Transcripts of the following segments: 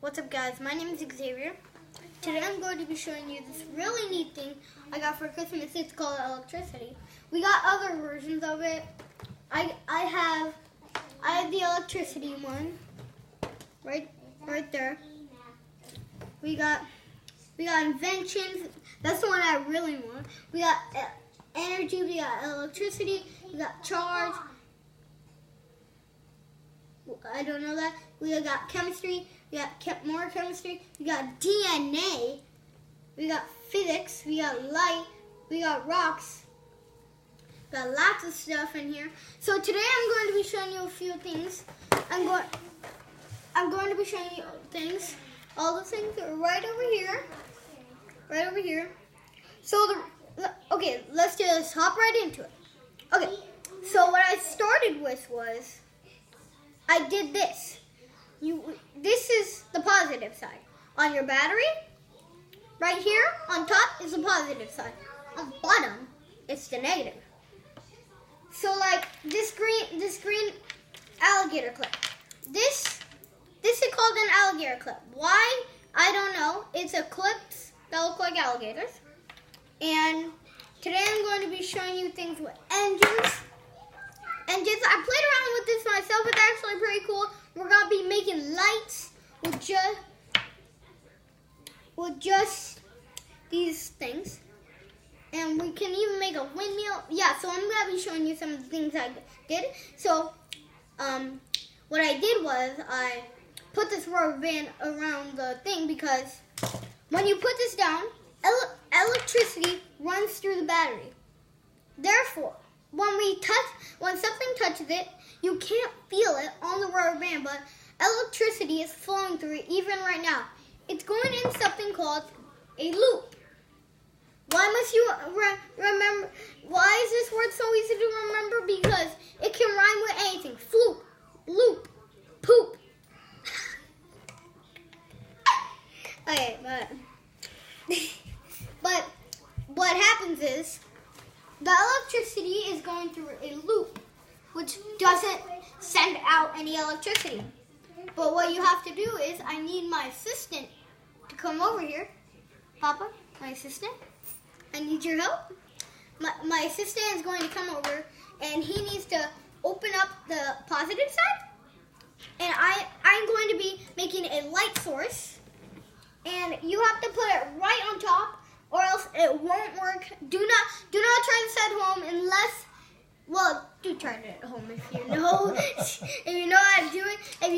What's up, guys? My name is Xavier. Today I'm going to be showing you this really neat thing I got for Christmas. It's called electricity. We got other versions of it. I have the electricity one right there. We got inventions. That's the one I really want. We got energy. We got electricity. We got charge. I don't know that. We got chemistry. We got more chemistry. We got DNA. We got physics. We got light. We got rocks. We got lots of stuff in here. So today I'm going to be showing you a few things. I'm going to be showing you things. All the things are right over here. Right over here. So okay, let's just hop right into it. Okay. So what I started with was I did this. This is the positive side. On your battery, right here on top is the positive side. On the bottom, it's the negative. So like this green alligator clip. This is called an alligator clip. Why? I don't know. It's a clips that look like alligators. And today I'm going to be showing you things with engines. I played around with this myself. It's actually pretty cool. We're going to be making lights with just these things. And we can even make a windmill. Yeah, so I'm going to be showing you some of the things I did. So, what I did was I put this rubber band around the thing because when you put this down, electricity runs through the battery. Therefore, when something touches it, you can't feel it on the rubber band, but electricity is flowing through it even right now. It's going in something called a loop. Why must you remember? Why is this word so easy to remember? Because it can rhyme with anything. Floop, loop, poop. Okay, but what happens is the electricity is going through a loop, which doesn't send out any electricity. But what you have to do is, I need my assistant to come over here. Papa, my assistant, I need your help. My assistant is going to come over, and he needs to open up the positive side. And I'm going to be making a light source, and you have to put it right on top, or else it won't work. Do not try this at home unless, well, do try it at home if you know how to do it. If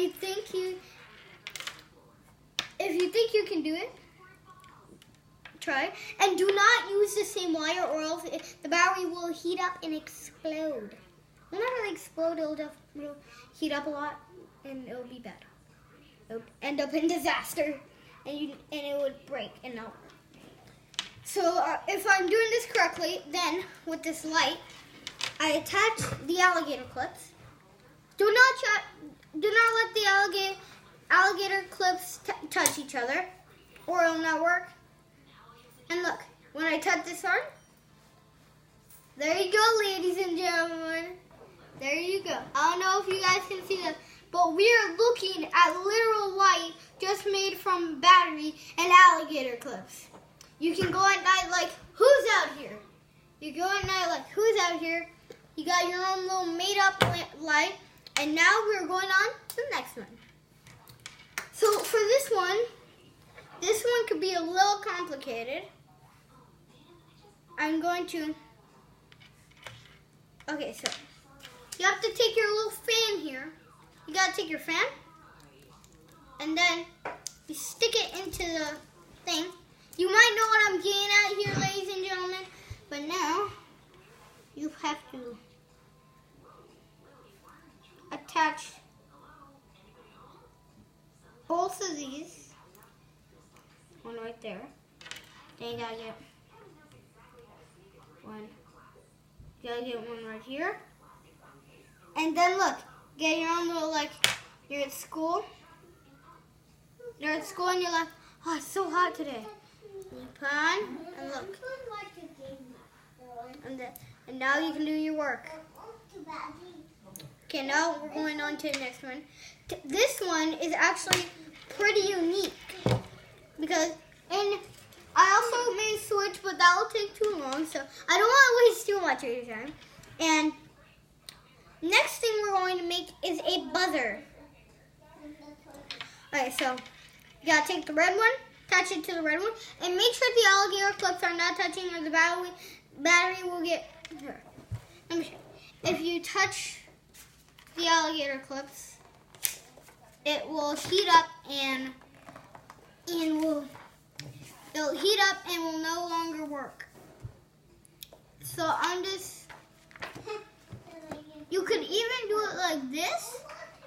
you think you can do it, try. And do not use the same wire, or else the battery will heat up and explode. Well, not really explode. It'll heat up a lot, and it'll be bad. It'll end up in disaster, and it would break and not work. So if I'm doing this correctly, then with this light, I attach the alligator clips. Do not let the alligator clips touch each other, or it'll not work. And look, when I touch this on, there you go, ladies and gentlemen. There you go. I don't know if you guys can see this, but we are looking at literal light just made from battery and alligator clips. You can go at night like, who's out here? You go at night like, who's out here? You got your own little made-up light. And now we're going on to the next one. So for this one could be a little complicated. I'm going to, okay, so you have to take your little fan here. You got to take your fan, and then you stick it into the thing. You might know what I'm getting at here, ladies and gentlemen, but now you have to attach both of these. One right there. Then you gotta get one. You gotta get one right here. And then look, get your own little, like, you're at school. You're at school and you're like, oh, it's so hot today. You put on, and look. And now you can do your work. Okay, now we're going on to the next one. This one is actually pretty unique. long, so I don't want to waste too much of your time. And next thing we're going to make is a buzzer. Alright, so you gotta take the red one, attach it to the red one, and make sure the alligator clips are not touching or the battery will get hurt. Let me show you. If you touch the alligator clips, it will heat up and it'll heat up and will no longer work. So I'm just, you could even do it like this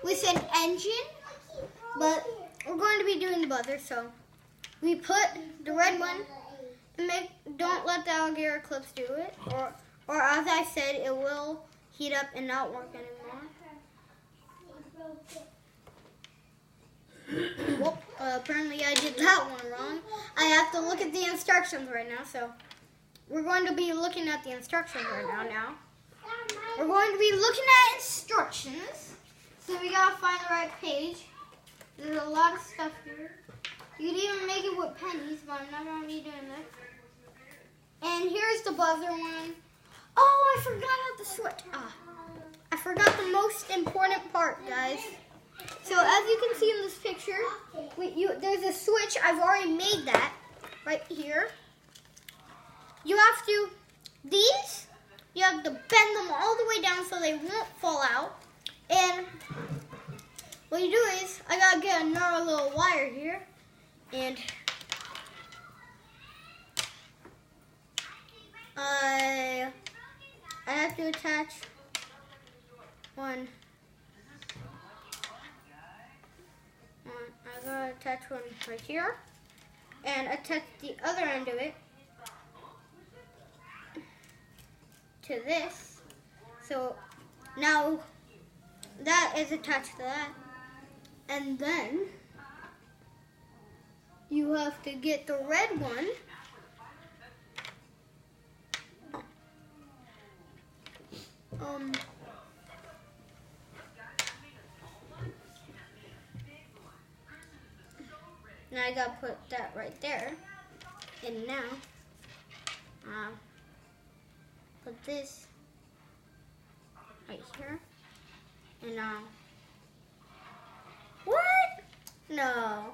with an engine, but we're going to be doing the buzzer. So we put the red one, and don't let the alligator clips do it, or as I said, it will heat up and not work anymore. Whoop, apparently I did that one wrong. I have to look at the instructions right now, so we're going to be looking at the instructions right now. We're going to be looking at instructions, so we gotta find the right page. There's a lot of stuff here. You could even make it with pennies, but I'm not gonna be doing that. And here's the buzzer one. Oh, I forgot how to switch. I forgot the most important part, guys. So as you can see in this picture, there's a switch. I've already made that right here. You have to, you have to bend them all the way down so they won't fall out. And what you do is, I gotta get another little wire here, and I have to attach one. I gotta attach one right here, and attach the other end of it to this. So now that is attached to that, and then you have to get the red one. Now I gotta put that right there, and now put this right here, and what? No.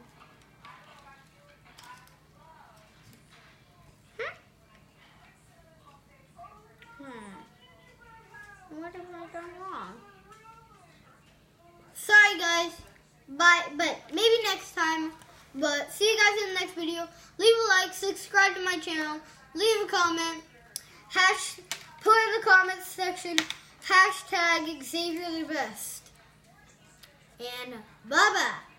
What have I done wrong? Sorry guys, but maybe next time. But see you guys in the next video. Leave a like, subscribe to my channel, leave a comment, put in the comments section, #Xavier the best. And bye-bye.